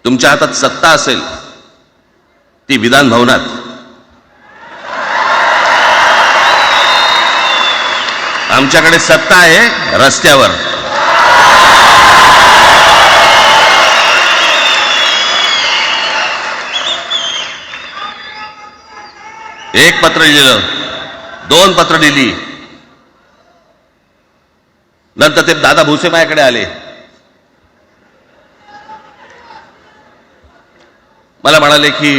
तुमच्या हातात सत्ता असेल ती विधान भवनात, आमच्याकडे सत्ता आहे रस्त्यावर. एक पत्र लिहिलं, 2 पत्र लिहिली, नंतर ते दादा भुसे माझ्याकडे आले. मला म्हणाले की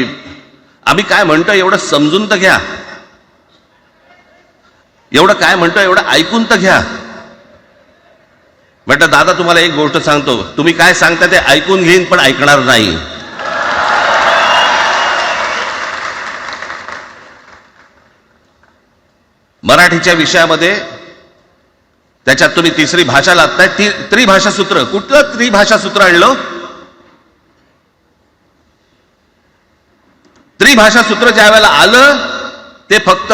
आम्ही काय म्हणतो एवढं समजून तर घ्या, एवढं काय म्हणतो एवढं ऐकून तर घ्या. म्हटलं दादा तुम्हाला एक गोष्ट सांगतो, तुम्ही काय सांगता ते ऐकून घेईन पण ऐकणार नाही. मराठीच्या विषयामध्ये त्याच्यात तुम्ही तिसरी भाषा लादताय, त्रिभाषा सूत्र. कुठलं त्रिभाषा सूत्र आणलं? त्रिभाषा सूत्र ज्या वेळेला आलं ते फक्त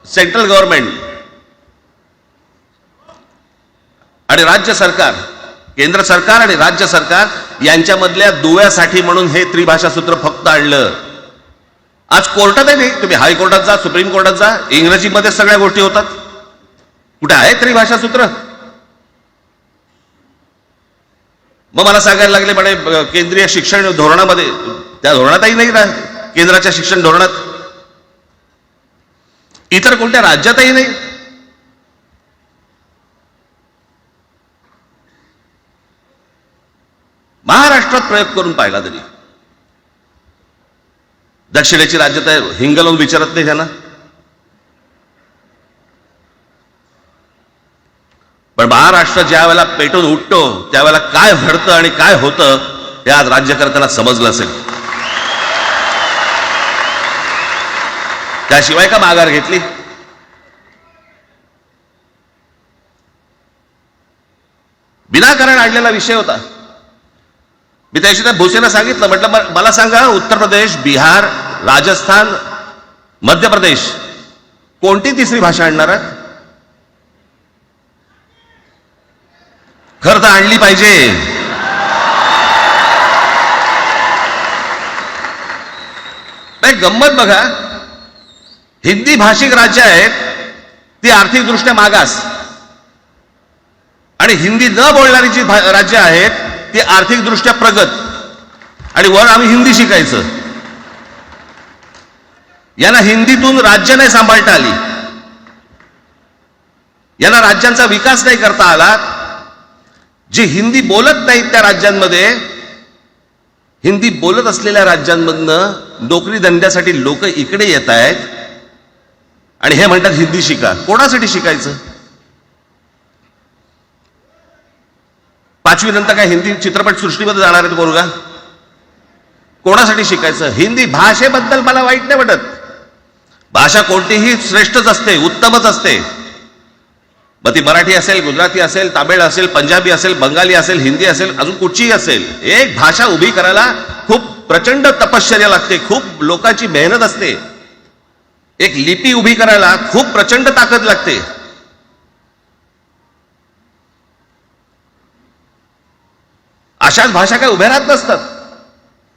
सेंट्रल गव्हर्नमेंट आणि राज्य सरकार, केंद्र सरकार आणि राज्य सरकार यांच्यामधल्या दुव्यासाठी म्हणून हे त्रिभाषा सूत्र फक्त आणलं. आज कोर्टातही नाही, तुम्ही हायकोर्टात जा, सुप्रीम कोर्टात जा, इंग्रजीमध्ये सगळ्या गोष्टी होतात. कुठे आहे त्रिभाषा सूत्र? मग मला सांगायला लागले म्हणे केंद्रीय शिक्षण धोरणामध्ये, त्या धोरणातही नाही ना, केंद्राच्या शिक्षण धोरणात, इतर कोणत्या राज्यातही नाही. महाराष्ट्रात प्रयोग करून पाहिला तरी दक्षिणेची राज्य तर हिंगलवून विचारत नाही त्यांना. पण महाराष्ट्र ज्या वेळेला पेटून उठतो त्यावेळेला काय घडतं आणि काय होतं हे आज राज्यकर्त्यांना समजलं असेल. त्याशिवाय का माघार घेतली? विनाकारण आणलेला विषय होता. मी त्याशी त्या भुसेला सांगितलं, म्हटलं मला सांगा उत्तर प्रदेश, बिहार, राजस्थान, मध्य प्रदेश कोणती तिसरी भाषा आणणार आहेत? खरं तर आणली पाहिजे. गंमत बघा, हिंदी भाषिक राज्य आहेत ती आर्थिकदृष्ट्या मागास, आणि हिंदी न बोलणारी जी राज्य आहेत ती आर्थिकदृष्ट्या प्रगत, आणि वर आम्ही हिंदी शिकायचं. यांना हिंदीतून राज्य नाही सांभाळता आली, यांना राज्यांचा विकास नाही करता आला. जे हिंदी बोलत नाहीत त्या राज्यांमध्ये, हिंदी बोलत असलेल्या राज्यांमधनं नोकरी धंद्यासाठी लोक इकडे येत आहेत आणि हे म्हणतात हिंदी शिका. कोणासाठी शिकायचं? 5वी नंतर काय हिंदी चित्रपट सृष्टीमध्ये जाणार आहेत पोरगा? कोणासाठी शिकायचं? हिंदी भाषेबद्दल मला वाईट नाही वाटत, भाषा कोणतीही श्रेष्ठच असते, उत्तमच असते. मग ती मराठी असेल, गुजराती असेल, तामिळ असेल, पंजाबी असेल, बंगाली असेल, हिंदी असेल, अजून कुठचीही असेल. एक भाषा उभी करायला खूप प्रचंड तपश्चर्या लागते, खूप लोकांची मेहनत असते. एक लिपी उभी करायला खूप प्रचंड ताकद लागते. अशाच भाषा काय उभ्या राहत नसतात.